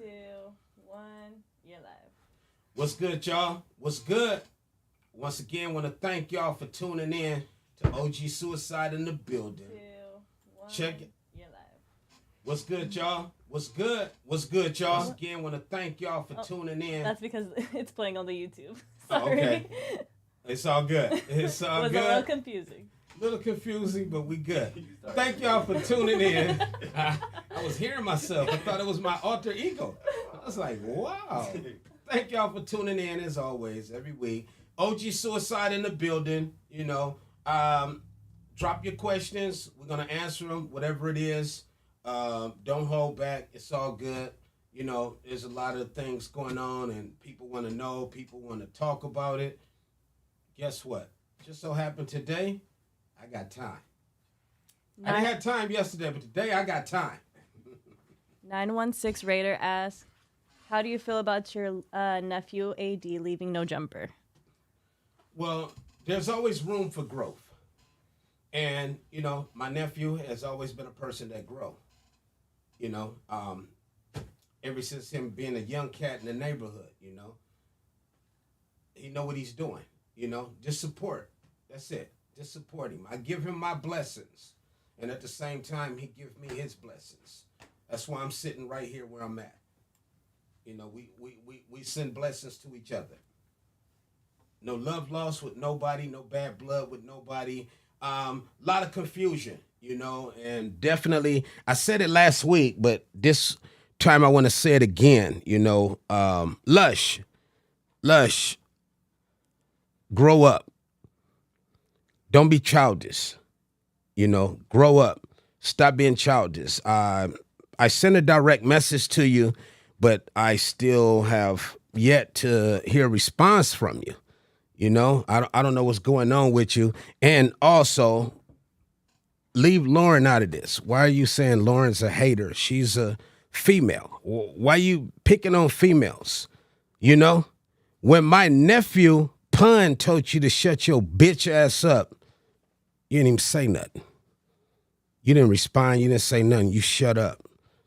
1. You're live. What's good, y'all? What's good? Once again, want to thank y'all for tuning in to OG Cuicide in the building. 2, 1. Check it. You're live. What's good, y'all? What's good? What's good, y'all? Once again, want to thank y'all for tuning in. That's because it's playing on the YouTube. Oh, Sorry. okay. It's all good. It's all was good. a little confusing. Little confusing, but we good. Thank y'all for tuning in. I was hearing myself. I thought it was my alter ego. I was like, wow. Thank y'all for tuning in as always, every week. OG Cuicide in the building, drop your questions. We're going to answer them, whatever it is. Don't hold back. It's all good. You know, there's a lot of things going on and people want to know, people want to talk about it. Guess what? Just so happened today, I got time. I didn't have time yesterday, but today I got time. 916 Raider asks, how do you feel about your nephew AD leaving no jumper? Well, there's always room for growth. And, my nephew has always been a person that grow. Ever since him being a young cat in the neighborhood, he know what he's doing, just support. That's it. Just support him. I give him my blessings. And at the same time, he give me his blessings. That's why I'm sitting right here where I'm at. We send blessings to each other. No love lost with nobody, no bad blood with nobody. Lot of confusion, and definitely, I said it last week, but this time I want to say it again, Lush, grow up. Don't be childish, grow up. Stop being childish. I sent a direct message to you, but I still have yet to hear a response from you. I don't know what's going on with you. And also, leave Lauren out of this. Why are you saying Lauren's a hater? She's a female. Why are you picking on females? When my nephew Pun told you to shut your bitch ass up, you didn't even say nothing. You didn't respond. You didn't say nothing. You shut up.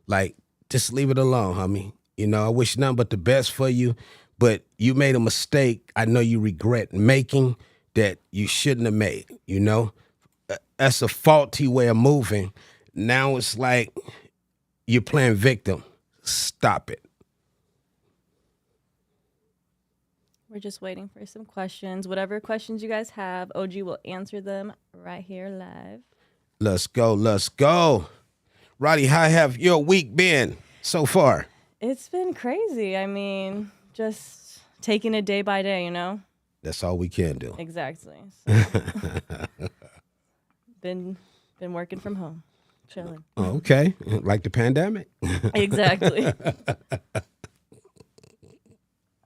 Like, just leave it alone, homie. I wish nothing but the best for you. But you made a mistake I know you regret making that you shouldn't have made, That's a faulty way of moving. Now it's like you're playing victim. Stop it. We're just waiting for some questions. Whatever questions you guys have, OG will answer them right here live. Let's go. Let's go. Roddy, how have your week been so far? It's been crazy. I mean, just taking it day by day, That's all we can do. Exactly. So, been working from home, chilling. Oh, okay. Like the pandemic. Exactly.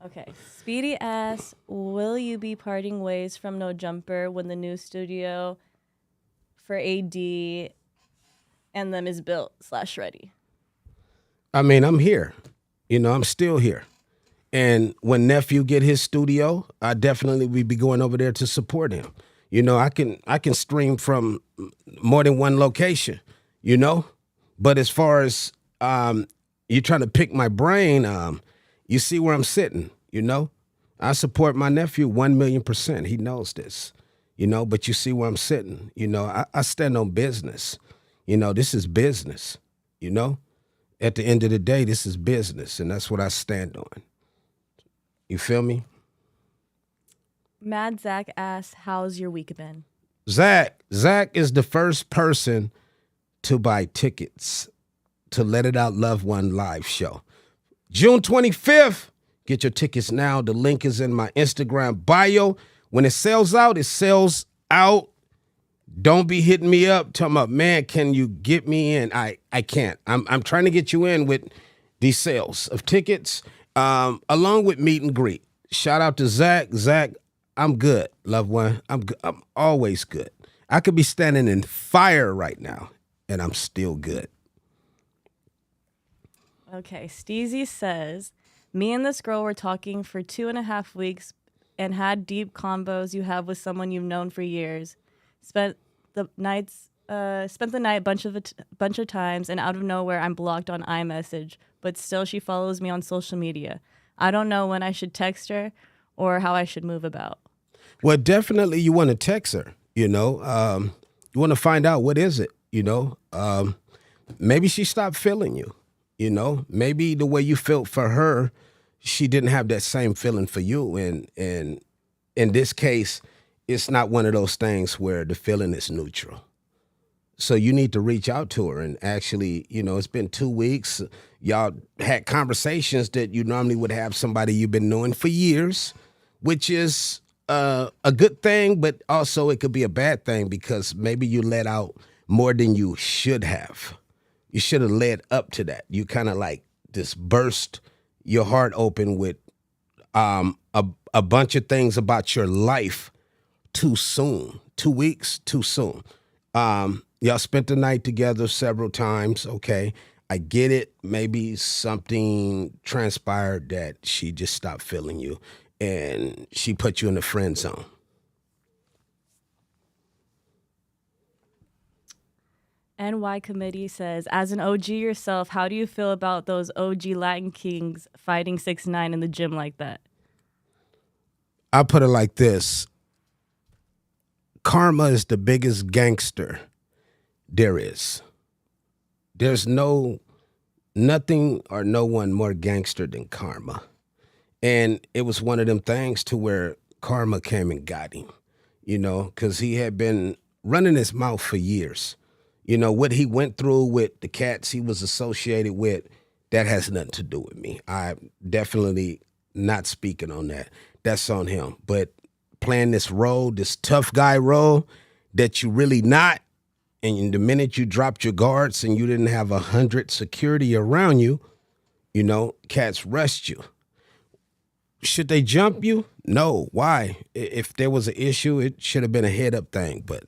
Okay. Speedy asks, will you be parting ways from No Jumper when the new studio for AD and them is built / ready? I mean, I'm here. I'm still here. And when nephew get his studio, I definitely will be going over there to support him. I can stream from more than one location, But as far as you're trying to pick my brain, you see where I'm sitting, I support my nephew 1,000,000%. He knows this, but you see where I'm sitting. I stand on business. This is business, At the end of the day, this is business, and that's what I stand on. You feel me? Mad Zach asks, how's your week been? Zach is the first person to buy tickets to Let It Out Love One live show. June 25th. Get your tickets now. The link is in my Instagram bio. When it sells out, it sells out. Don't be hitting me up talking about, man, can you get me in? I can't. I'm trying to get you in with these sales of tickets, along with meet and greet. Shout out to Zach. Zach, I'm good, loved one. I'm always good. I could be standing in fire right now, and I'm still good. Okay, Steezy says, me and this girl were talking for 2.5 weeks and had deep combos you have with someone you've known for years. Spent the nights spent the night bunch of times, and out of nowhere, I'm blocked on iMessage, but still she follows me on social media. I don't know when I should text her or how I should move about. Well, definitely you want to text her, you want to find out what is it, maybe she stopped feeling you, maybe the way you felt for her, she didn't have that same feeling for you. And in this case, it's not one of those things where the feeling is neutral. So you need to reach out to her and actually, it's been 2 weeks. Y'all had conversations that you normally would have somebody you've been knowing for years, which is a good thing, but also it could be a bad thing because maybe you let out more than you should have. You should have led up to that. You kind of like just burst your heart open with a bunch of things about your life too soon. 2 weeks too soon. Y'all spent the night together several times. Okay, I get it. Maybe something transpired that she just stopped feeling you and she put you in the friend zone. NY Committee says, as an OG yourself, how do you feel about those OG Latin Kings fighting 6ix9ine in the gym like that? I'll put it like this. Karma is the biggest gangster there is. There's nothing or no one more gangster than Karma. And it was one of them things to where Karma came and got him, because he had been running his mouth for years. What he went through with the cats he was associated with, that has nothing to do with me. I'm definitely not speaking on that. That's on him. But playing this role, this tough guy role that you really not, and the minute you dropped your guards and you didn't have 100 security around you, cats rushed you. Should they jump you? No. Why? If there was an issue, it should have been a head-up thing. But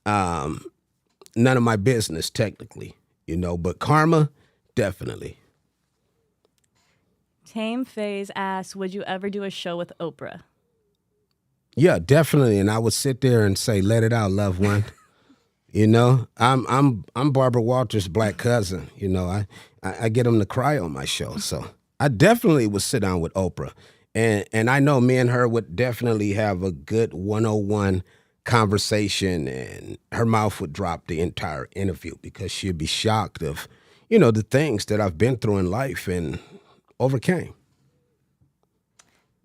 none of my business, technically, But Karma, definitely. Tame Phase asks, would you ever do a show with Oprah? Yeah, definitely. And I would sit there and say, let it out, loved one. I'm Barbara Walters' black cousin. I get him to cry on my show. So I definitely would sit down with Oprah. And I know me and her would definitely have a good 101 conversation, and her mouth would drop the entire interview because she'd be shocked of, the things that I've been through in life and overcame.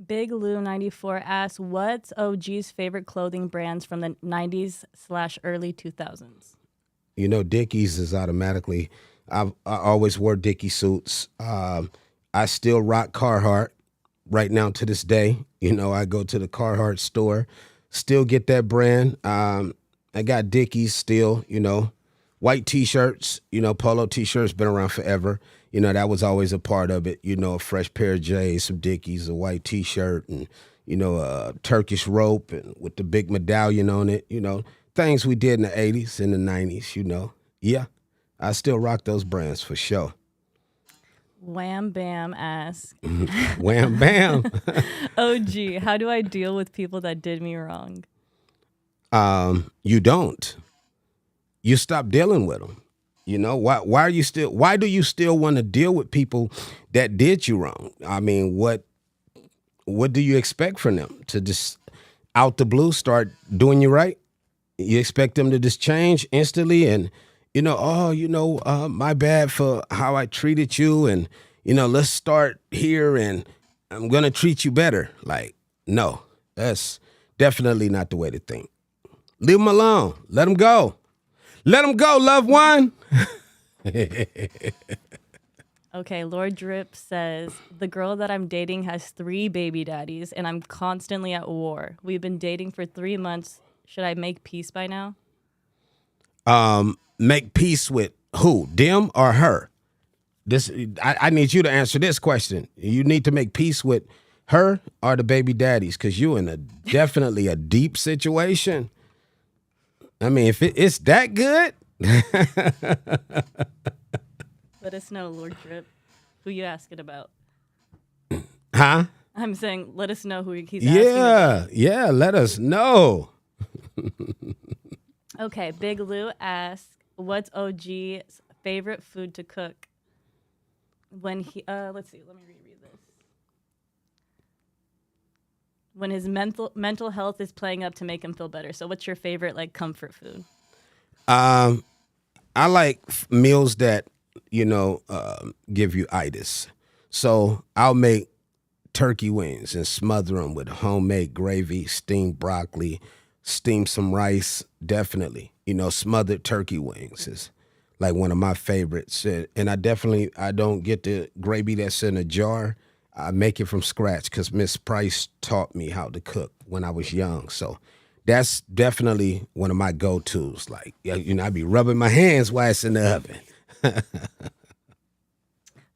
Big Lou 94 asks, what's OG's favorite clothing brands from the 90s/early 2000s? Dickies is automatically, I always wore Dickie suits. I still rock Carhartt right now to this day. I go to the Carhartt store, still get that brand. I got Dickies still, white T-shirts, polo T-shirts been around forever. That was always a part of it. A fresh pair of J's, some Dickies, a white T-shirt, and, a Turkish rope and with the big medallion on it, things we did in the 80s and the 90s, Yeah, I still rock those brands for sure. Wham Bam asks, Wham Bam. OG, how do I deal with people that did me wrong? You don't. You stop dealing with them. Why do you still want to deal with people that did you wrong? I mean, what do you expect from them? To just out the blue start doing you right? You expect them to just change instantly and, my bad for how I treated you, and, let's start here and I'm going to treat you better. Like, no, that's definitely not the way to think. Leave them alone. Let them go. Let them go, loved one. Okay, Lord Drip says, the girl that I'm dating has 3 baby daddies and I'm constantly at war. We've been dating for 3 months. Should I make peace by now? Make peace with who? Them or her? I need you to answer this question. You need to make peace with her or the baby daddies, because you're in definitely a deep situation. I mean, if it's that good. Let us know, Lord Drip. Who you asking about? Huh? I'm saying, let us know who he's asking about. Yeah, let us know. Okay, Big Lou asks, "What's OG's favorite food to cook?" When he, let's see, let me reread this. When his mental health is playing up to make him feel better. So, what's your favorite like comfort food? Um, I like meals that give you itis. So I'll make turkey wings and smother them with homemade gravy, steamed broccoli, steam some rice. Definitely, smothered turkey wings is like one of my favorites. And I don't get the gravy that's in a jar. I make it from scratch because Miss Price taught me how to cook when I was young. So that's definitely one of my go-tos. Like, I be rubbing my hands while it's in the oven.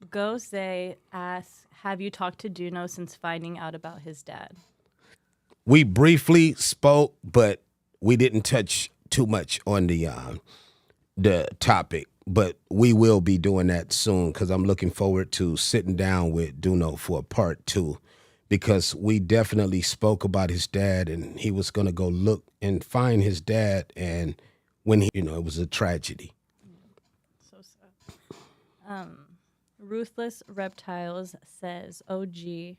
Gose asks, "Have you talked to Duno since finding out about his dad?" We briefly spoke, but we didn't touch too much on the topic. But we will be doing that soon because I'm looking forward to sitting down with Duno for a part 2 because we definitely spoke about his dad and he was going to go look and find his dad. And when it was a tragedy. So sad. Ruthless Reptiles says, "OG,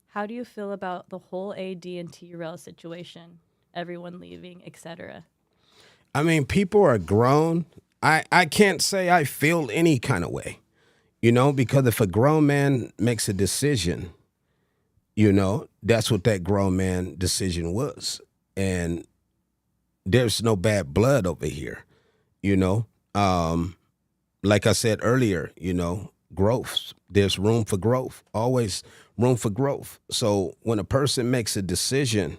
how do you feel about the whole AD and T-Rail situation? Everyone leaving, etc." I mean, people are grown. I can't say I feel any kind of way, because if a grown man makes a decision, that's what that grown man decision was. And there's no bad blood over here, you know. Like I said earlier, growth. There's room for growth, always room for growth. So when a person makes a decision,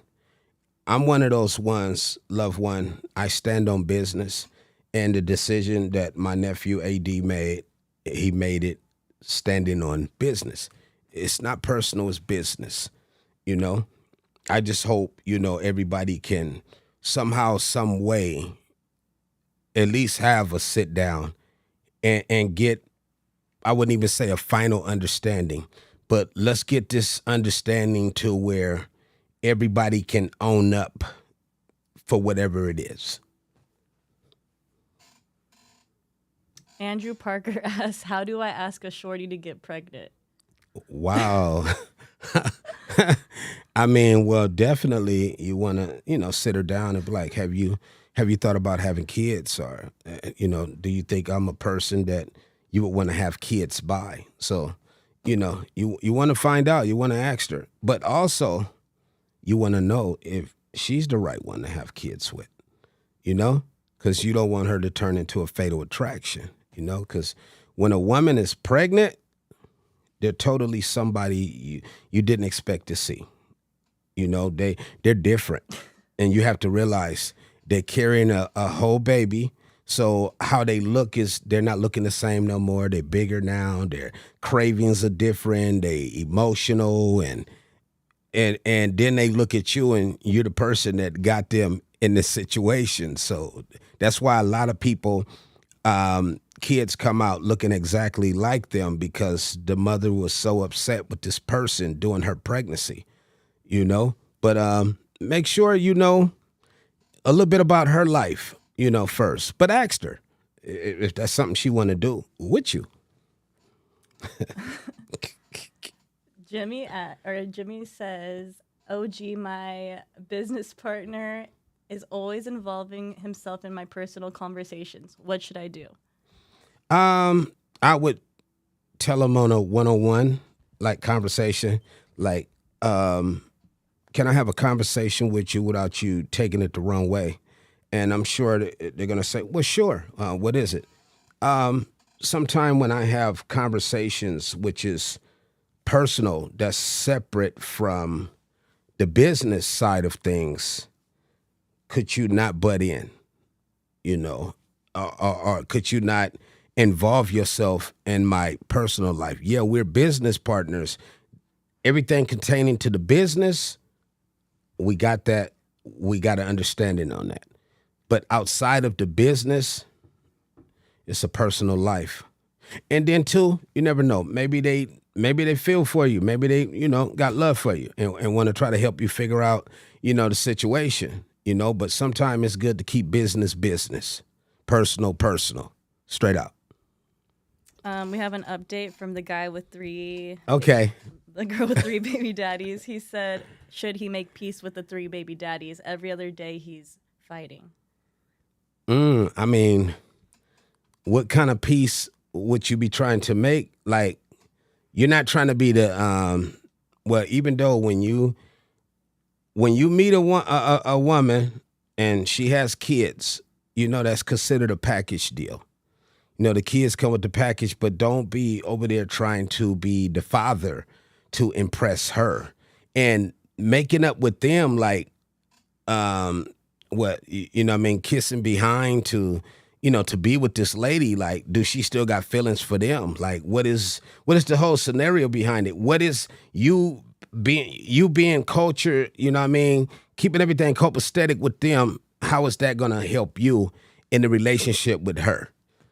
I'm one of those ones, loved one, I stand on business. And the decision that my nephew AD made, he made it standing on business. It's not personal, it's business, I just hope, everybody can somehow, some way, at least have a sit down and get, I wouldn't even say a final understanding, but let's get this understanding to where everybody can own up for whatever it is. Andrew Parker asks, "How do I ask a shorty to get pregnant?" Wow. I mean, well, definitely you want to, sit her down and be like, have you thought about having kids? Or, do you think I'm a person that you would want to have kids by? So, you want to find out, you want to ask her, but also you want to know if she's the right one to have kids with, because you don't want her to turn into a fatal attraction, because when a woman is pregnant, they're totally somebody you didn't expect to see. They're different. And you have to realize they're carrying a whole baby. So how they look is they're not looking the same no more. They're bigger now. Their cravings are different. They emotional and then they look at you and you're the person that got them in this situation. So that's why a lot of people kids come out looking exactly like them because the mother was so upset with this person during her pregnancy, But make sure you know a little bit about her life, first. But ask her if that's something she want to do with you. Jimmy says, "OG, my business partner is always involving himself in my personal conversations. What should I do?" I would tell him on a one-on-one like conversation, like, can I have a conversation with you without you taking it the wrong way? And I'm sure they're gonna say, well, sure. What is it? Sometime when I have conversations, which is personal, that's separate from the business side of things, could you not butt in? Or could you not involve yourself in my personal life? Yeah, we're business partners. Everything containing to the business, we got that. We got an understanding on that. But outside of the business, it's a personal life. And then too, you never know. Maybe they feel for you. Maybe they, got love for you and want to try to help you figure out, the situation, but sometimes it's good to keep business business, personal personal, straight up. We have an update from the guy with three. Okay. The girl with three baby daddies. He said, should he make peace with the three baby daddies? Every other day he's fighting. I mean, what kind of peace would you be trying to make? Like, you're not trying to be the well, even though when you meet a woman and she has kids, that's considered a package deal. The kids come with the package, but don't be over there trying to be the father to impress her and making up with them like kissing behind to to be with this lady. Like, do she still got feelings for them? Like, what is the whole scenario behind it? What is you being cultured, keeping everything copacetic with them? How is that gonna help you in the relationship with her?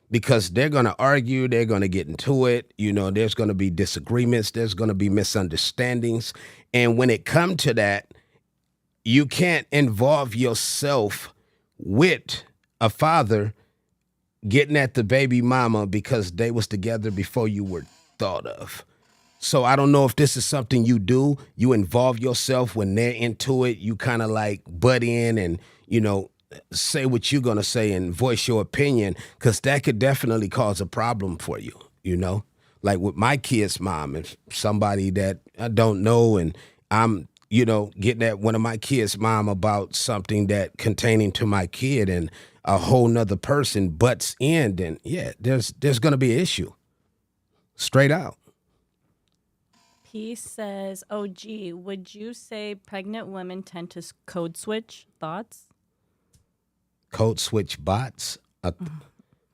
Because they're going to argue, they're going to get into it, there's going to be disagreements, there's going to be misunderstandings. And when it comes to that, you can't involve yourself with a father getting at the baby mama because they was together before you were thought of. So I don't know if this is something you do. You involve yourself when they're into it. You kind of like butt in and, say what you're going to say and voice your opinion, because that could definitely cause a problem for you, Like with my kid's mom, if somebody that I don't know and I'm, getting at one of my kids' mom about something that containing to my kid and a whole nother person butts in, then yeah, there's going to be an issue. Straight out. He says, OG, would you say pregnant women tend to code switch? Thoughts? Code switch bots? What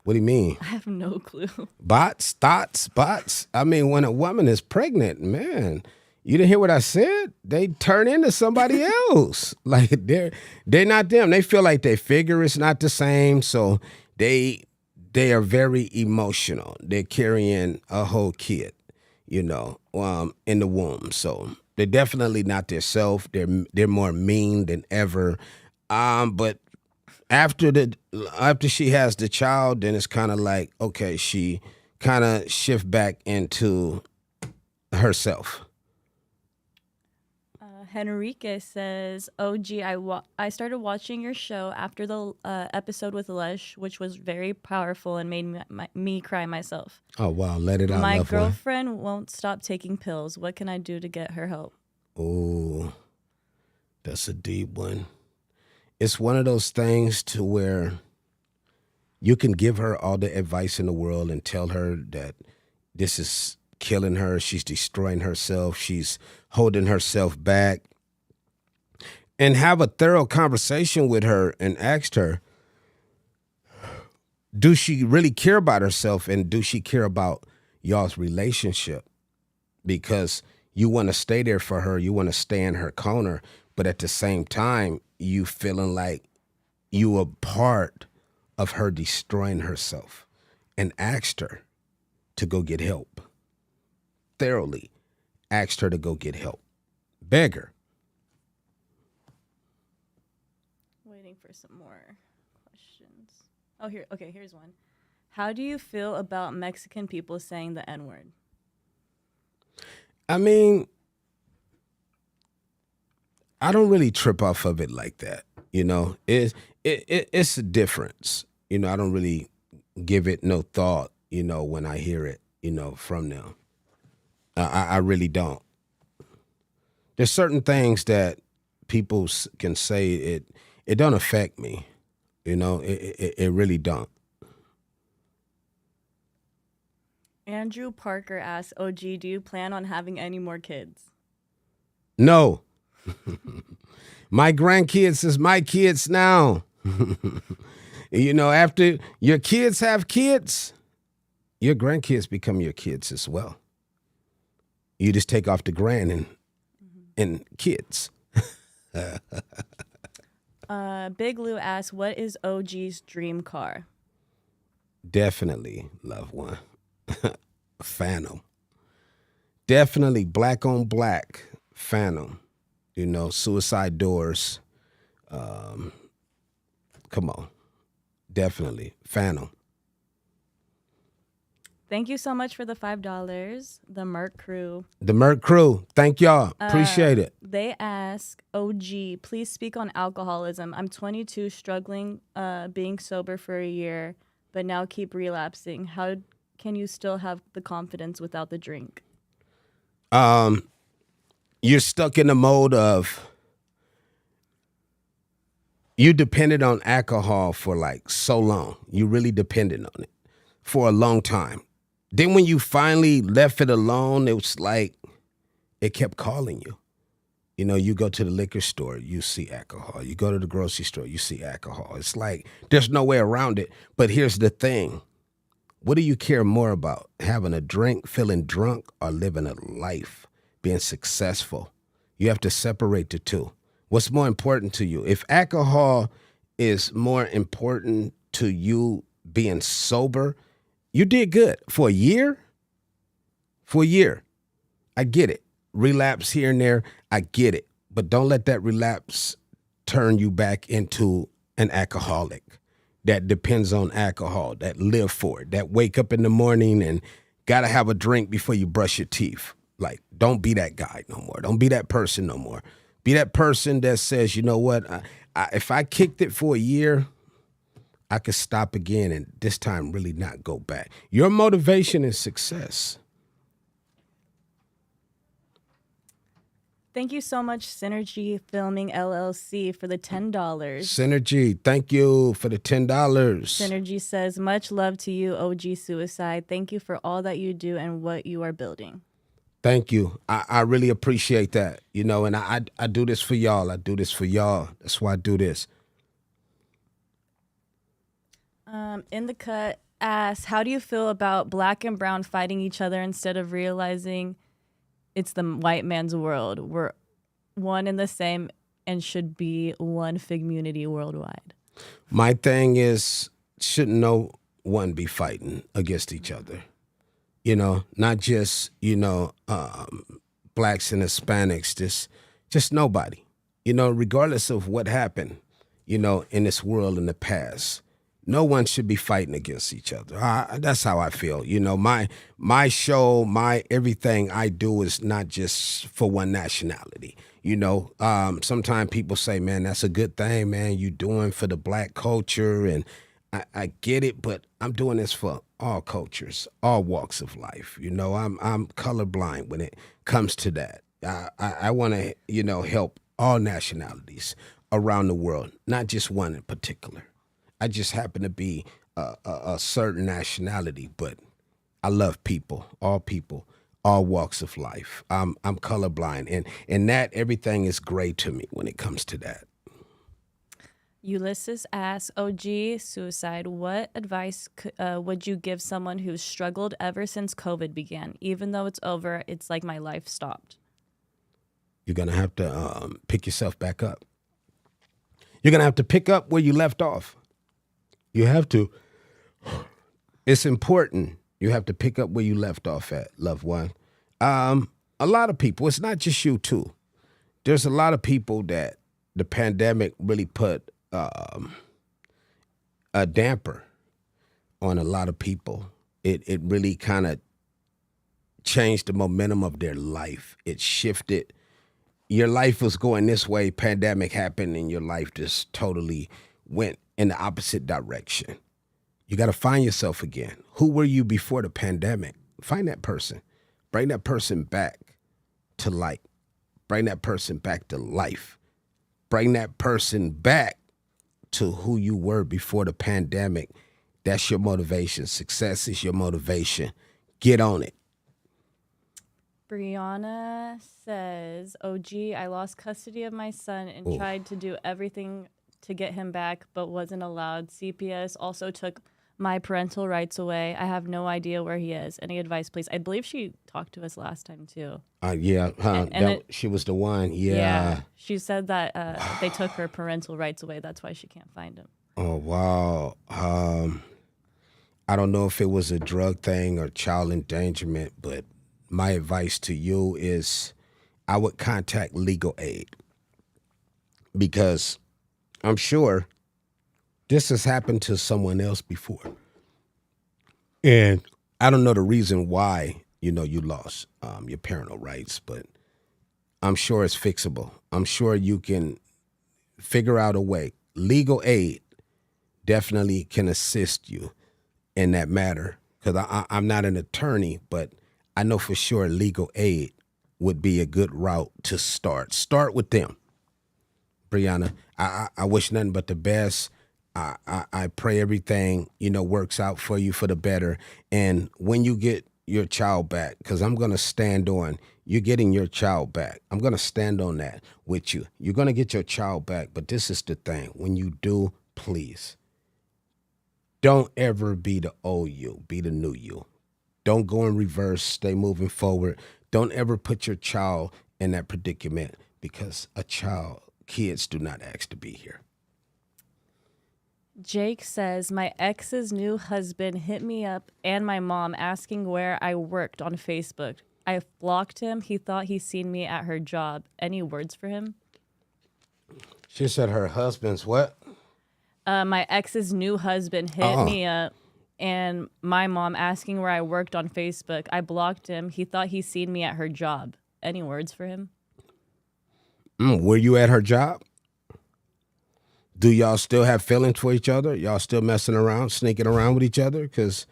do you mean? I have no clue. Bots, thoughts, bots. I mean, when a woman is pregnant, man, you didn't hear what I said? They turn into somebody else. Like they're not them. They feel like their figure is not the same, so they are very emotional. They're carrying a whole kid, in the womb. So they're definitely not their self. They're more mean than ever. But after she has the child, then it's kind of like, okay, she kind of shift back into herself. Henrique says, OG, I started watching your show after the episode with Lush, which was very powerful and made me cry myself. Oh, wow. Let it out. My girlfriend won't stop taking pills. What can I do to get her help? Oh, that's a deep one. It's one of those things to where you can give her all the advice in the world and tell her that this is killing her. She's destroying herself. She's holding herself back. And have a thorough conversation with her and ask her, do she really care about herself and do she care about y'all's relationship? Because you want to stay there for her. You want to stay in her corner. But at the same time, you feeling like you a part of her destroying herself, and asked her to go get help. Thoroughly asked her to go get help. Beg her. Waiting for some more questions. Oh, here's one. How do you feel about Mexican people saying the N-word? I mean, I don't really trip off of it like that. It's a difference. I don't really give it no thought, when I hear it, from them. I really don't. There's certain things that people can say it don't affect me. It really don't. Andrew Parker asks, OG, do you plan on having any more kids? No. My grandkids is my kids now. After your kids have kids, your grandkids become your kids as well. You just take off the grand and kids. Big Lou asks, what is OG's dream car? Definitely, loved one. Phantom. Definitely black on black Phantom. Suicide doors. Come on. Definitely. Phantom. Thank you so much for the $5. The Merc Crew. The Merc Crew. Thank y'all. Appreciate it. They ask, OG, please speak on alcoholism. I'm 22, struggling being sober for a year, but now keep relapsing. How can you still have the confidence without the drink? You're stuck in the mode of you depended on alcohol for like so long. You really depended on it for a long time. Then when you finally left it alone, it was like it kept calling you. You know, you go to the liquor store, you see alcohol. You go to the grocery store, you see alcohol. It's like there's no way around it. But here's the thing. What do you care more about? Having a drink, feeling drunk, or living a life, being successful? You have to separate the two. What's more important to you? If alcohol is more important to you being sober, you did good. For a year? For a year. I get it. Relapse here and there, I get it. But don't let that relapse turn you back into an alcoholic that depends on alcohol, that live for it, that wake up in the morning and got to have a drink before you brush your teeth. Like, don't be that guy no more. Don't be that person no more. Be that person that says, you know what, if I kicked it for a year, I could stop again and this time really not go back. Your motivation is success. Thank you so much, Synergy Filming LLC, for the $10. Synergy, thank you for the $10. Synergy says, much love to you, OG Cuicide. Thank you for all that you do and what you are building. Thank you. I really appreciate that. You know, and I do this for y'all. I do this for y'all. That's why I do this. In the Cut asks, how do you feel about black and brown fighting each other instead of realizing it's the white man's world? We're one and the same and should be one community worldwide. My thing is, shouldn't no one be fighting against each other? You know, not just, blacks and Hispanics, just nobody. You know, regardless of what happened, in this world in the past, no one should be fighting against each other. That's how I feel. You know, my show, my everything I do is not just for one nationality. You know, sometimes people say, man, that's a good thing, man, you doing for the black culture. And I get it, but I'm doing this for all cultures, all walks of life. You know, I'm colorblind when it comes to that. I want to, help all nationalities around the world, not just one in particular. I just happen to be a certain nationality, but I love people, all walks of life. I'm colorblind, and that everything is gray to me when it comes to that. Ulysses asks, OG Cuicide, what advice would you give someone who's struggled ever since COVID began? Even though it's over, it's like my life stopped. You're going to have to pick yourself back up. You're going to have to pick up where you left off. You have to. It's important. You have to pick up where you left off at, loved one. A lot of people, it's not just you too. There's a lot of people that the pandemic really put a damper on a lot of people. It really kind of changed the momentum of their life. It shifted. Your life was going this way, pandemic happened, and your life just totally went in the opposite direction. You got to find yourself again. Who were you before the pandemic? Find that person. Bring that person back to light. Bring that person back to life. Bring that person back to who you were before the pandemic. That's your motivation. Success is your motivation. Get on it. Brianna says, OG, I lost custody of my son and tried to do everything to get him back, but wasn't allowed. CPS also took my parental rights away. I have no idea where he is. Any advice, please? I believe she talked to us last time, too. She was the one. Yeah. She said that they took her parental rights away. That's why she can't find him. Oh, wow. I don't know if it was a drug thing or child endangerment, but my advice to you is I would contact legal aid, because I'm sure this has happened to someone else before. And I don't know the reason why, you lost your parental rights, but I'm sure it's fixable. I'm sure you can figure out a way. Legal aid definitely can assist you in that matter, because I'm not an attorney, but I know for sure legal aid would be a good route to start. Start with them. Brianna, I wish nothing but the best. I pray everything, works out for you for the better. And when you get your child back, because I'm going to stand on you getting your child back. I'm going to stand on that with you. You're going to get your child back. But this is the thing. When you do, please don't ever be the old you. Be the new you. Don't go in reverse. Stay moving forward. Don't ever put your child in that predicament, because kids do not ask to be here. Jake says, my ex's new husband hit me up and my mom asking where I worked on Facebook. I blocked him. He thought he seen me at her job. Any words for him? She said her husband's what? My ex's new husband hit me up and my mom asking where I worked on Facebook. I blocked him. He thought he seen me at her job. Any words for him? Were you at her job? Do y'all still have feelings for each other? Y'all still messing around, sneaking around with each other? Because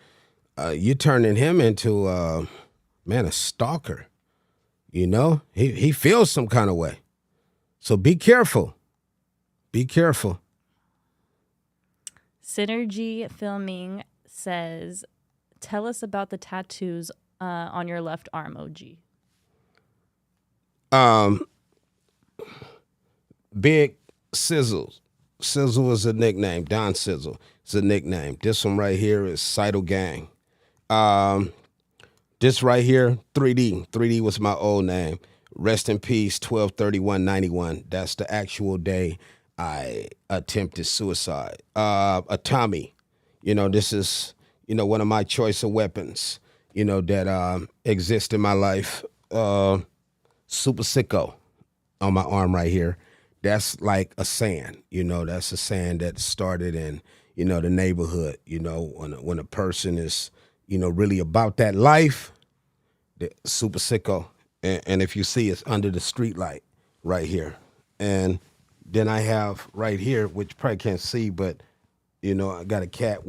you're turning him into, a stalker. He feels some kind of way. So be careful. Be careful. Synergy Filming says, tell us about the tattoos on your left arm, OG. Big Sizzles. Sizzle is a nickname. Don Sizzle is a nickname. This one right here is Seidel Gang. This right here, 3D. 3D was my old name. Rest in peace, 12/31/91. That's the actual day I attempted suicide. A Tommy. This is, one of my choice of weapons, that exist in my life. Super Sicko on my arm right here. That's like a saying, that's a saying that started in, the neighborhood, when a person is, really about that life, the super sicko. And if you see, it's under the street light right here. And then I have right here, which you probably can't see, but, I got a cat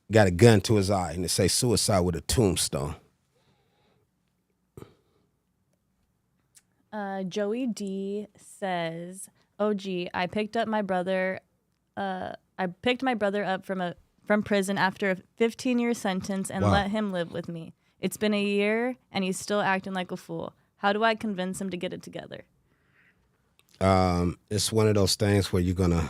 got a gun to his eye, and it says suicide with a tombstone. Joey D says, OG, I picked my brother up from prison after a 15-year sentence and let him live with me. It's been a year and he's still acting like a fool. How do I convince him to get it together? It's one of those things where you're gonna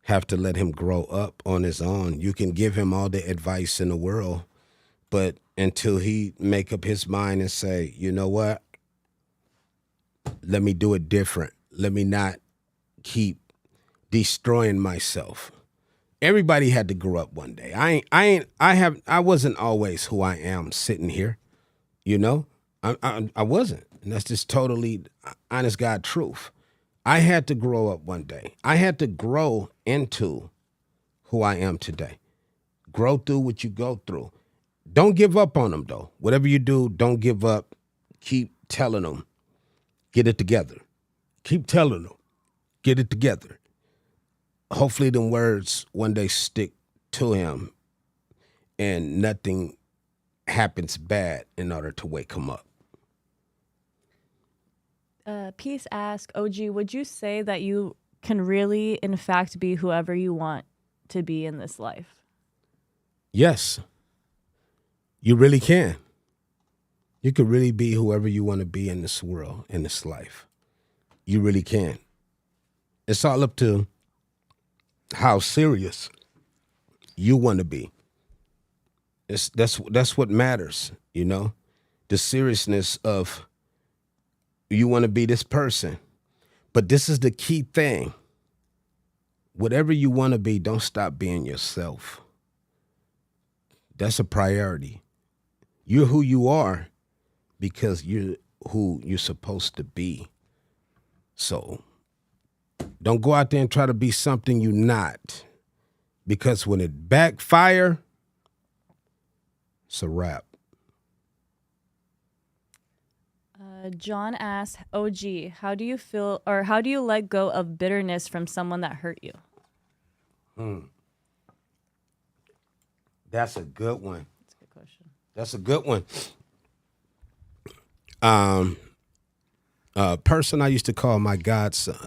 have to let him grow up on his own. You can give him all the advice in the world, but until he make up his mind and say, you know what? Let me do it different. Let me not keep destroying myself. Everybody had to grow up one day. I wasn't always who I am sitting here. I wasn't. And that's just totally honest God truth. I had to grow up one day. I had to grow into who I am today. Grow through what you go through. Don't give up on them, though. Whatever you do, don't give up. Keep telling them. Get it together. Keep telling them. Get it together. Hopefully them words one day stick to him and nothing happens bad in order to wake him up. Peace ask, OG, would you say that you can really, in fact, be whoever you want to be in this life? Yes. You really can. You could really be whoever you want to be in this world, in this life. You really can. It's all up to how serious you want to be. That's what matters, the seriousness of you want to be this person. But this is the key thing. Whatever you want to be, don't stop being yourself. That's a priority. You're who you are because you're who you're supposed to be. So Don't go out there and try to be something you're not. Because when it backfire, it's a wrap. John asks, OG, how do you feel, or how do you let go of bitterness from someone that hurt you? That's a good one. That's a good question. That's a good one. A person I used to call my godson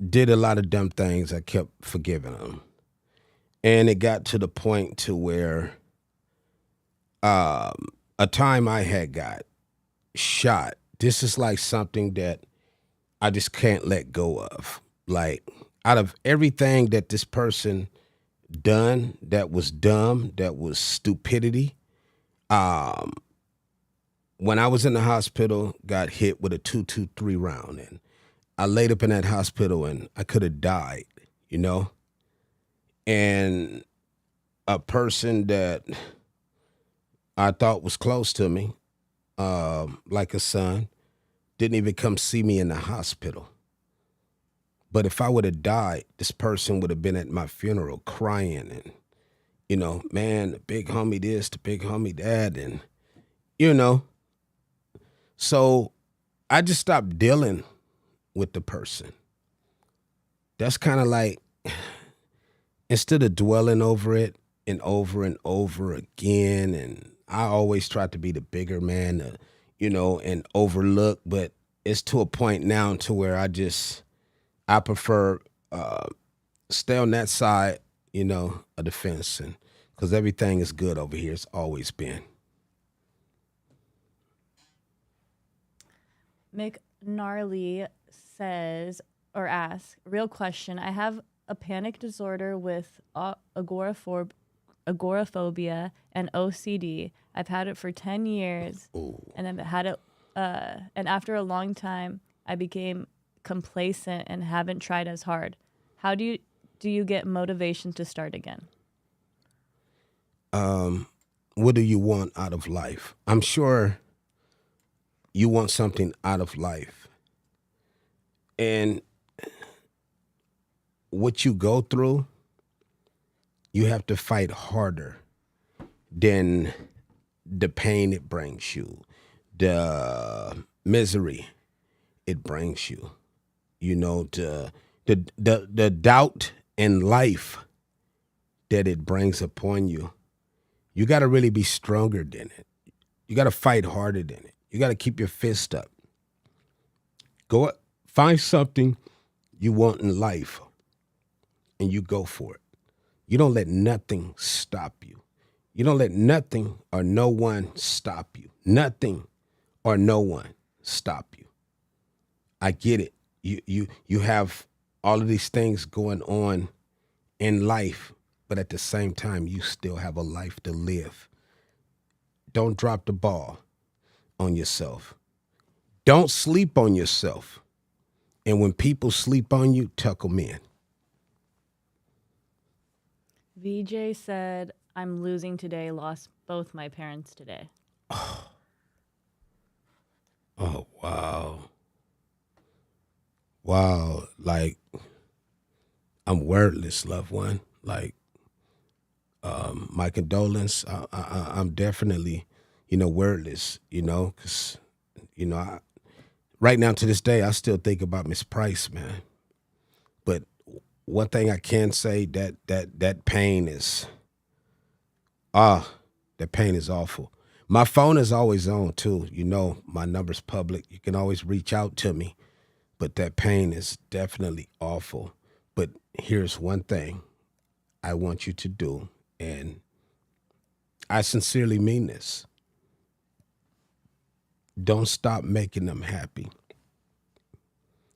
did a lot of dumb things. I kept forgiving him. And it got to the point to where a time I had got shot. This is like something that I just can't let go of. Like, out of everything that this person done that was dumb, that was stupidity, when I was in the hospital, got hit with a 223 round, and I laid up in that hospital and I could have died, you know? And a person that I thought was close to me, like a son, didn't even come see me in the hospital. But if I would have died, this person would have been at my funeral crying and, you know, man, the big homie this, the big homie that, and, you know. So I just stopped dealing with the person. That's kind of like, instead of dwelling over it and over again, and I always tried to be the bigger man, you know, and overlook, but it's to a point now to where I prefer stay on that side, you know, of the fence, and because everything is good over here. It's always been. McNarly says or asks, real question. I have a panic disorder with agoraphobia and OCD. I've had it for 10 years. Ooh. And I've had it, and after a long time, I became complacent and haven't tried as hard. How do you get motivation to start again? What do you want out of life? I'm sure you want something out of life. And what you go through, you have to fight harder than the pain it brings you, the misery it brings you, you know, the doubt in life that it brings upon you. You got to really be stronger than it. You got to fight harder than it. You got to keep your fist up. Go find something you want in life and you go for it. You don't let nothing stop you. You don't let nothing or no one stop you. Nothing or no one stop you. I get it. You have all of these things going on in life, but at the same time, you still have a life to live. Don't drop the ball on yourself. Don't sleep on yourself. And when people sleep on you, tuck them in. VJ said, I'm losing today, lost both my parents today. Oh, wow. Wow. Like, I'm wordless, loved one. Like, my condolence. I'm definitely, you know, wordless, you know, because, you know, right now to this day, I still think about Miss Price, man. But one thing I can say, that pain is, that pain is awful. My phone is always on too. You know, my number's public. You can always reach out to me. But that pain is definitely awful. But here's one thing I want you to do, and I sincerely mean this. Don't stop making them happy,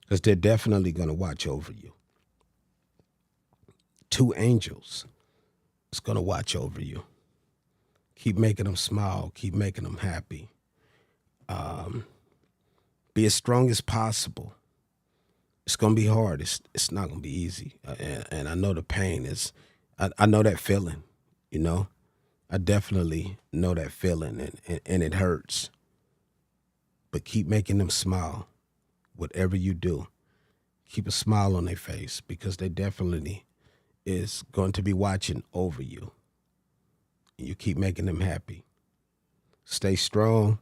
because they're definitely going to watch over you. Two angels is going to watch over you. Keep making them smile. Keep making them happy. Be as strong as possible. It's going to be hard. It's not going to be easy. And I know the pain is, I know that feeling, you know. I definitely know that feeling, and it hurts. But keep making them smile. whatever you do, keep a smile on their face because they definitely is going to be watching over you. You keep making them happy. Stay strong.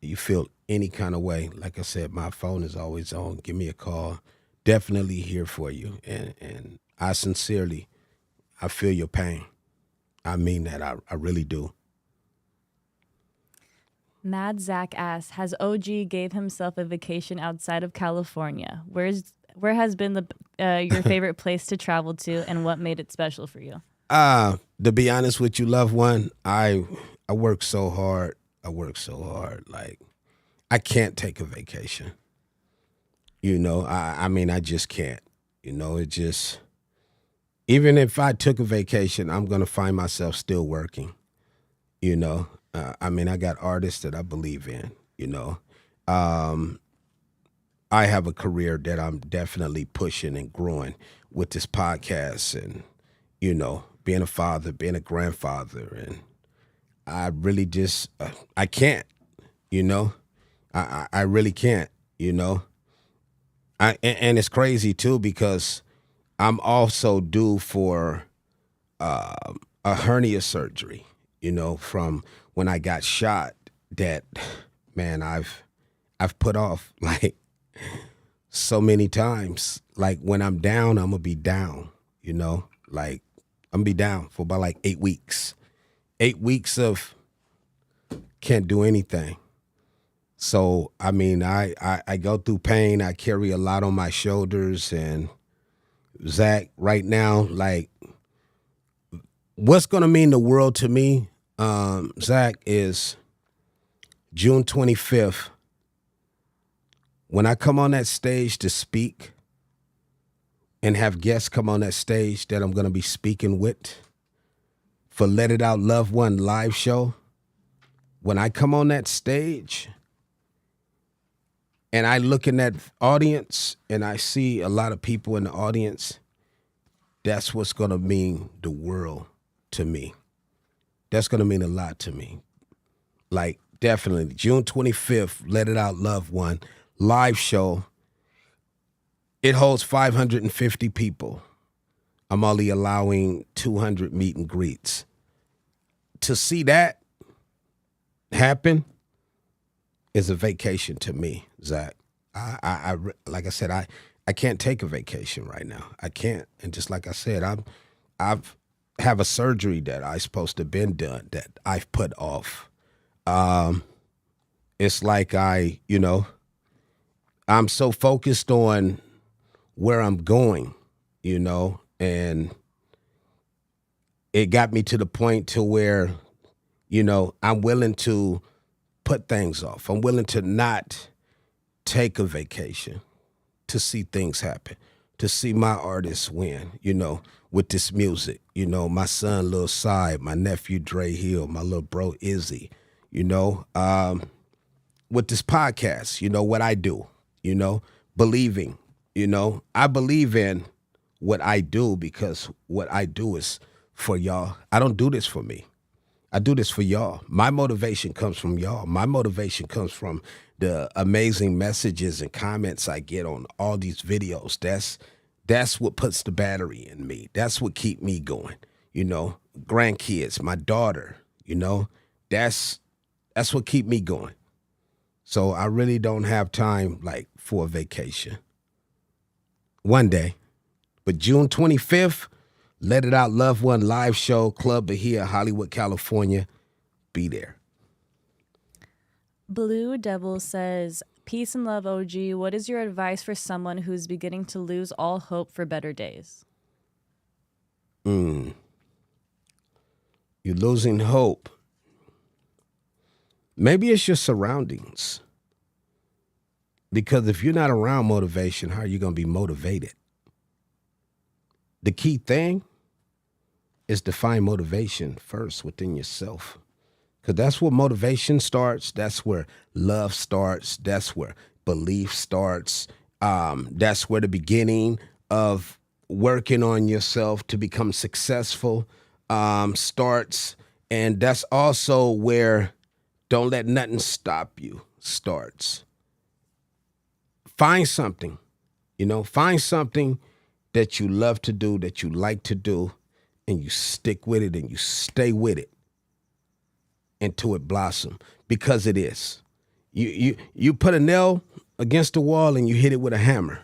You feel any kind of way. Like I said, my phone is always on. Give me a call. Definitely here for you. And I sincerely, I feel your pain. I mean that. I really do. Mad Zach asks, has OG gave himself a vacation outside of California? Where has been your favorite place to travel to, and what made it special for you? To be honest with you, loved one, I work so hard. I work so hard. Like, I can't take a vacation. I mean, I just can't. It just, even if I took a vacation, I'm going to find myself still working. I mean, I got artists that I believe in. I have a career that I'm definitely pushing and growing with this podcast and, being a father, being a grandfather. And I really just, I can't, I really can't, and it's crazy too because I'm also due for a hernia surgery, from when I got shot that, man, I've put off like so many times. Like when I'm down, I'm gonna be down, like I'm gonna be down for about like 8 weeks. 8 weeks of can't do anything. So, I mean, I go through pain. I carry a lot on my shoulders. And Zach, right now, like, what's going to mean the world to me, Zach, is June 25th. When I come on that stage to speak and have guests come on that stage that I'm going to be speaking with for Let It Out Love One live show, when I come on that stage and I look in that audience and I see a lot of people in the audience, that's what's going to mean the world to me. That's going to mean a lot to me. Like, definitely, June 25th, Let It Out Love One live show. It holds 550 people. I'm only allowing 200 meet and greets. To see that happen is a vacation to me, Zach. I like I said, I can't take a vacation right now. I can't. And just like I said, I've have a surgery that I supposed to been done that I've put off. It's like I'm so focused on where I'm going, and it got me to the point to where, I'm willing to put things off. I'm willing to not take a vacation to see things happen, to see my artists win, with this music. My son, Lil Side, my nephew, Dre Hill, my little bro, Izzy, with this podcast, what I do, believing, I believe in what I do because what I do is for y'all. I don't do this for me. I do this for y'all. My motivation comes from y'all. My motivation comes from the amazing messages and comments I get on all these videos. That's what puts the battery in me. That's what keep me going. Grandkids, my daughter, that's what keep me going. So I really don't have time like for a vacation. One day. But June 25th, Let It Out Love One live show, Club Bahia, Hollywood, California. Be there. Blue Devil says, peace and love, OG. What is your advice for someone who's beginning to lose all hope for better days? You're losing hope. Maybe it's your surroundings. Because if you're not around motivation, how are you going to be motivated? The key thing is to find motivation first within yourself. Because that's where motivation starts. That's where love starts. That's where belief starts. That's where the beginning of working on yourself to become successful starts. And that's also where don't let nothing stop you starts. Find something, find something that you love to do, that you like to do, and you stick with it and you stay with it until it blossom, because it is. You put a nail against the wall and you hit it with a hammer.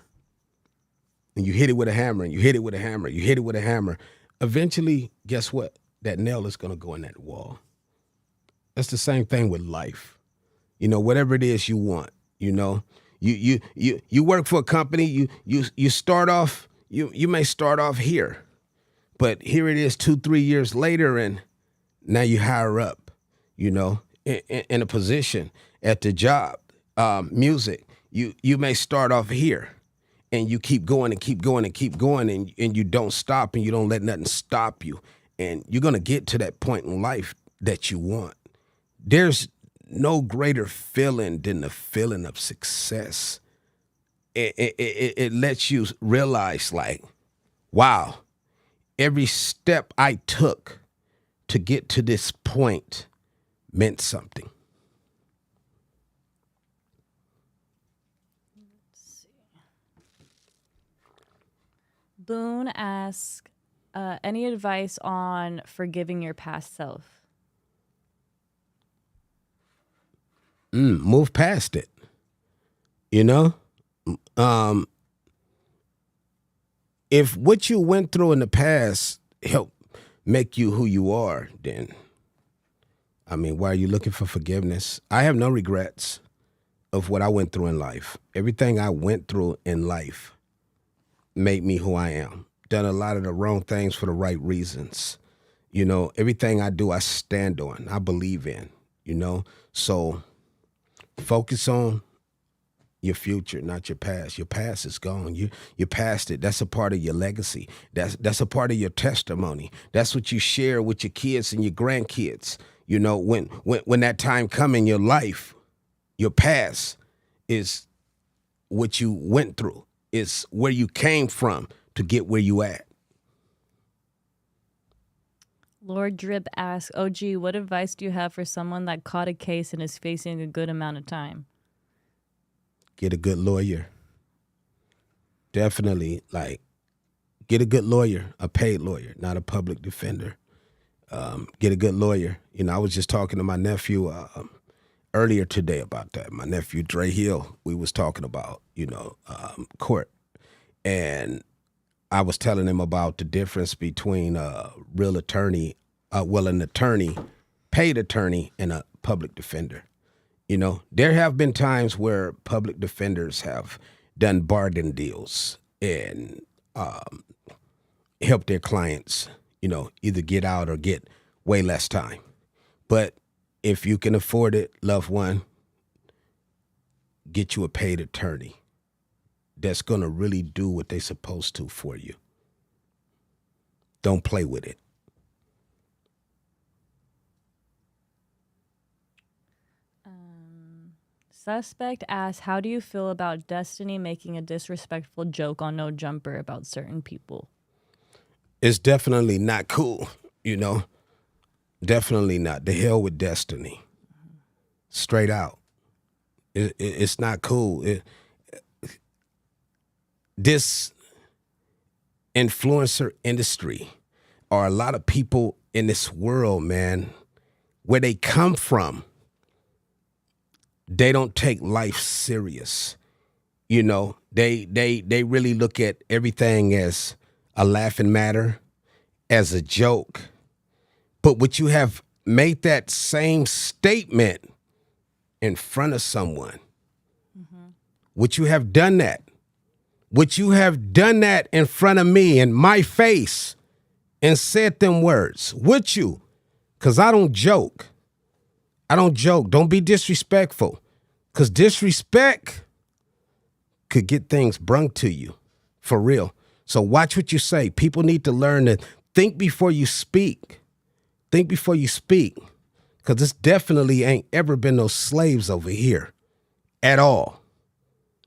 And you hit it with a hammer and you hit it with a hammer, you hit it with a hammer. Eventually, guess what? That nail is gonna go in that wall. That's the same thing with life. Whatever it is you want, you work for a company, you start off, you may start off here, but here it is 2-3 years later, and now you higher up, in a position at the job. Music, you may start off here and you keep going and keep going and keep going, and you don't stop and you don't let nothing stop you. And you're going to get to that point in life that you want. There's no greater feeling than the feeling of success. It lets you realize, like, wow, every step I took to get to this point meant something. Boone asks, any advice on forgiving your past self? Move past it. If what you went through in the past helped make you who you are, then, why are you looking for forgiveness? I have no regrets of what I went through in life. Everything I went through in life made me who I am. Done a lot of the wrong things for the right reasons. Everything I do, I stand on, I believe in, So focus on your future, not your past. Your past is gone. You past it. That's a part of your legacy. That's a part of your testimony. That's what you share with your kids and your grandkids. When that time come in your life, your past is what you went through. It's where you came from to get where you at. Lord Drip asks, OG, what advice do you have for someone that caught a case and is facing a good amount of time? Get a good lawyer. Definitely, get a good lawyer, a paid lawyer, not a public defender. Get a good lawyer. I was just talking to my nephew earlier today about that. My nephew, Dre Hill, we was talking about, court. And I was telling him about the difference between a real attorney, an attorney, paid attorney, and a public defender. There have been times where public defenders have done bargain deals and helped their clients, either get out or get way less time. But if you can afford it, loved one, get you a paid attorney that's going to really do what they're supposed to for you. Don't play with it. Suspect asks, how do you feel about Destiny making a disrespectful joke on No Jumper about certain people? It's definitely not cool, Definitely not. The hell with Destiny. Straight out. It's not cool. This influencer industry are a lot of people in this world, man, where they come from. They don't take life serious. They really look at everything as a laughing matter, as a joke. But would you have made that same statement in front of someone? Mm-hmm. Would you have done that? Would you have done that in front of me, in my face, and said them words? Would you? Because I don't joke. I don't joke. Don't be disrespectful. Because disrespect could get things brung to you. For real. So watch what you say. People need to learn to think before you speak. Think before you speak. Because this definitely ain't ever been no slaves over here. At all.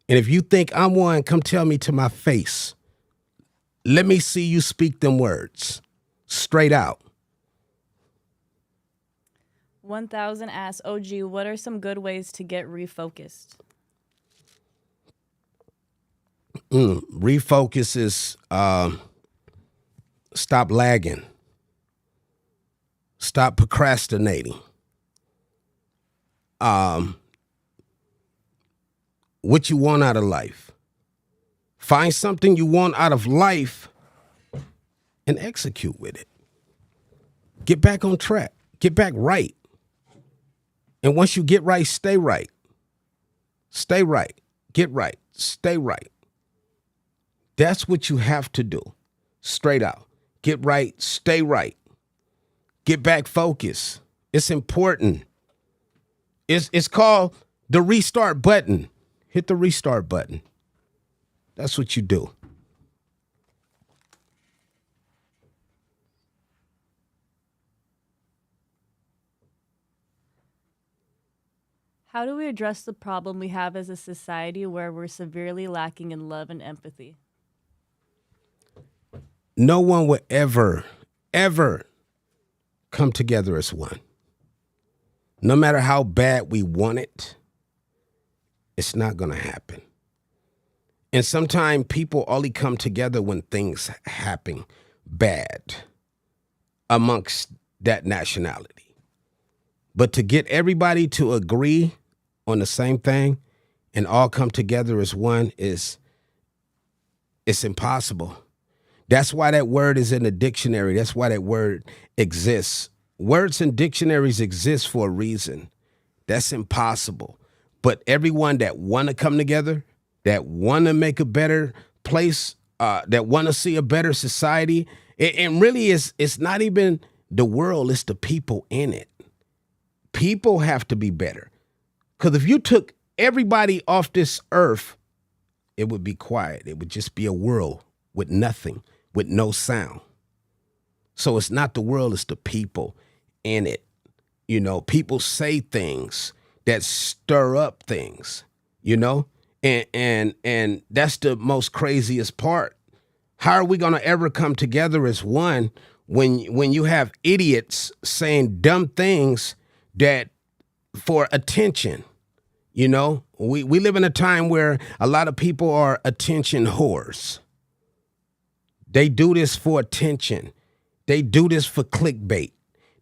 And if you think I'm one, come tell me to my face. Let me see you speak them words. Straight out. 1000 asks, OG, what are some good ways to get refocused? Refocus is stop lagging, stop procrastinating. What you want out of life. Find something you want out of life and execute with it. Get back on track. Get back right. And once you get right, stay right. Stay right. Get right. Stay right. That's what you have to do. Straight out. Get right. Stay right. Get back focused. It's important. It's called the restart button. Hit the restart button. That's what you do. How do we address the problem we have as a society where we're severely lacking in love and empathy? No one will ever come together as one. No matter how bad we want it, it's not going to happen. And sometimes people only come together when things happen bad amongst that nationality. But to get everybody to agree on the same thing and all come together as one it's impossible. That's why that word is in the dictionary. That's why that word exists. Words in dictionaries exist for a reason. That's impossible. But everyone that want to come together, that want to make a better place, that want to see a better society, and really it's not even the world, it's the people in it. People have to be better. Because if you took everybody off this earth, it would be quiet. It would just be a world with nothing, with no sound. So it's not the world, it's the people in it. You know, people say things that stir up things, you know, and that's the most craziest part. How are we going to ever come together as one when you have idiots saying dumb things that for attention? You know, we live in a time where a lot of people are attention whores. They do this for attention. They do this for clickbait.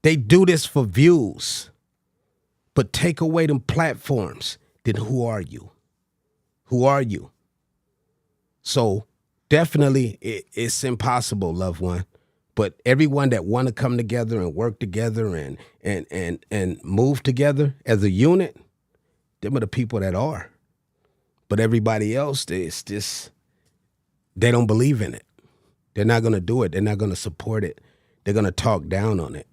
They do this for views. But take away them platforms, then who are you? Who are you? So definitely it's impossible, loved one. But everyone that want to come together and work together and move together as a unit, them are the people that are. But everybody else, it's just, they don't believe in it. They're not going to do it. They're not going to support it. They're going to talk down on it.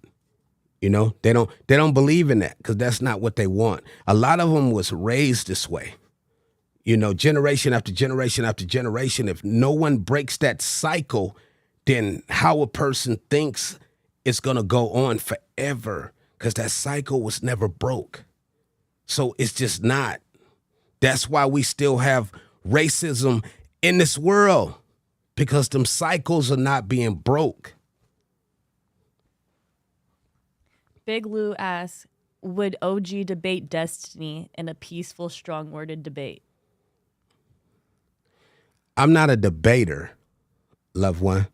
You know, they don't believe in that because that's not what they want. A lot of them was raised this way. You know, generation after generation after generation. If no one breaks that cycle, then how a person thinks it's going to go on forever because that cycle was never broke. So it's just not. That's why we still have racism in this world, because them cycles are not being broke. Big Lou asks, would OG debate Destiny in a peaceful, strong-worded debate? I'm not a debater, loved one.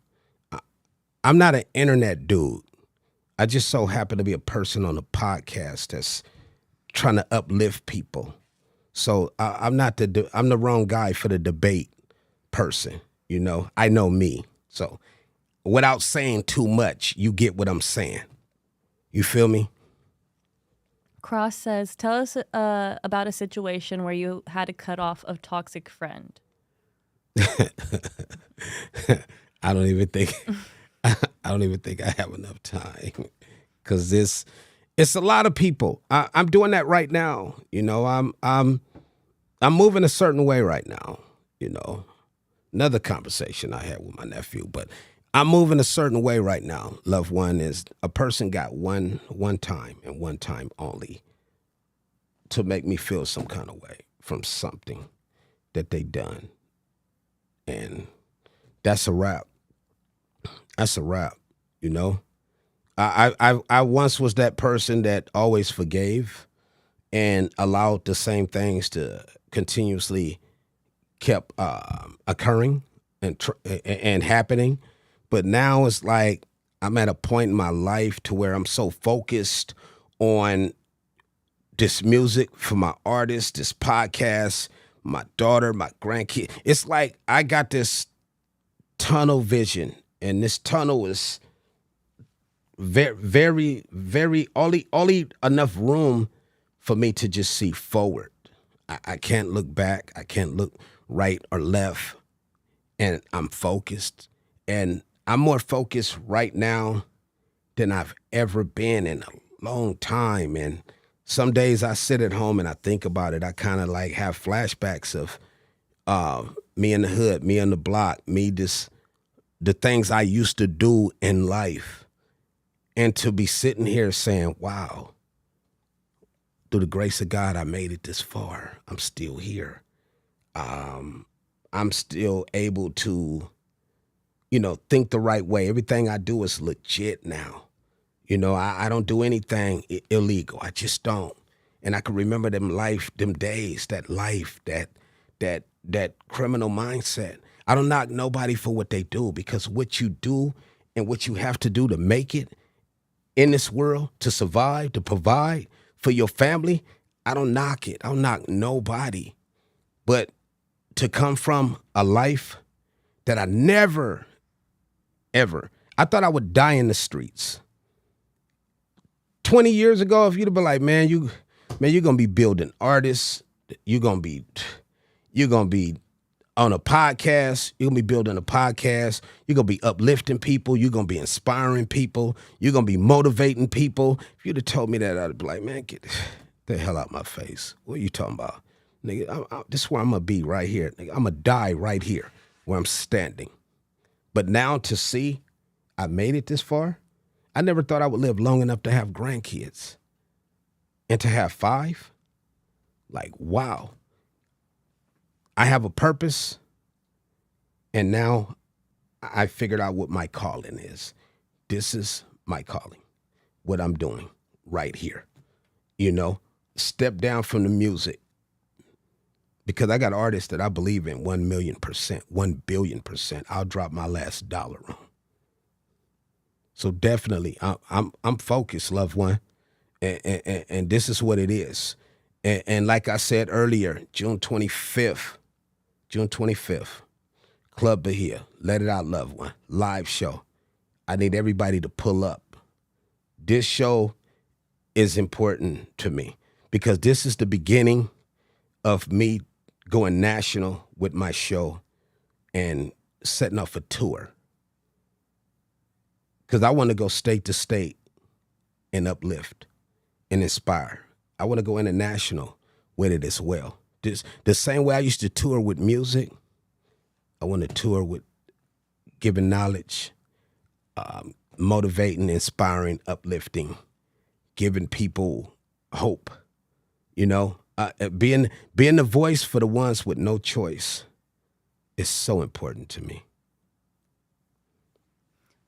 I'm not an internet dude. I just so happen to be a person on a podcast that's trying to uplift people. So I'm the wrong guy for the debate person. You know, I know me. So without saying too much, you get what I'm saying. You feel me? Cross says, tell us about a situation where you had to cut off a toxic friend. I don't even think I have enough time, because it's a lot of people. I'm doing that right now. You know, I'm moving a certain way right now. You know, another conversation I had with my nephew, but I'm moving a certain way right now. Loved one is a person got one time and one time only to make me feel some kind of way from something that they done. And that's a wrap. That's a wrap, you know? I once was that person that always forgave and allowed the same things to continuously kept occurring and happening. But now it's like I'm at a point in my life to where I'm so focused on this music for my artists, this podcast, my daughter, my grandkid. It's like I got this tunnel vision, and this tunnel is very, very, very only enough room for me to just see forward. I can't look back. I can't look right or left. And I'm focused. And I'm more focused right now than I've ever been in a long time. And some days I sit at home and I think about it. I kind of like have flashbacks of me in the hood, me on the block, the things I used to do in life. And to be sitting here saying, wow, through the grace of God, I made it this far. I'm still here. I'm still able to, think the right way. Everything I do is legit now. I don't do anything illegal. I just don't. And I can remember them days, that criminal mindset. I don't knock nobody for what they do, because what you do and what you have to do to make it in this world, to survive, to provide for your family, I don't knock it. I don't knock nobody. But to come from a life that I never, ever, I thought I would die in the streets. 20 years ago, if you'd have been like, you're gonna be building artists, you're gonna be on a podcast, you're gonna be building a podcast, you're gonna be uplifting people, you're gonna be inspiring people, you're gonna be motivating people. If you'd have told me that, I'd be like, man, get the hell out my face. What are you talking about? Nigga, this is where I'm gonna be right here. Nigga, I'm gonna die right here where I'm standing. But now to see I made it this far, I never thought I would live long enough to have grandkids. And to have 5, like, wow. I have a purpose, and now I figured out what my calling is. This is my calling, what I'm doing right here. Step down from the music, because I got artists that I believe in 1,000,000%, 1,000,000,000%. I'll drop my last dollar on. So definitely, I'm focused, loved one, and this is what it is. And like I said earlier, June 25th, Club Bahia, Let It Out, loved one, live show. I need everybody to pull up. This show is important to me because this is the beginning of me going national with my show and setting off a tour. Because I want to go state to state and uplift and inspire. I want to go international with it as well. The same way I used to tour with music, I want to tour with giving knowledge, motivating, inspiring, uplifting, giving people hope. Being the voice for the ones with no choice is so important to me.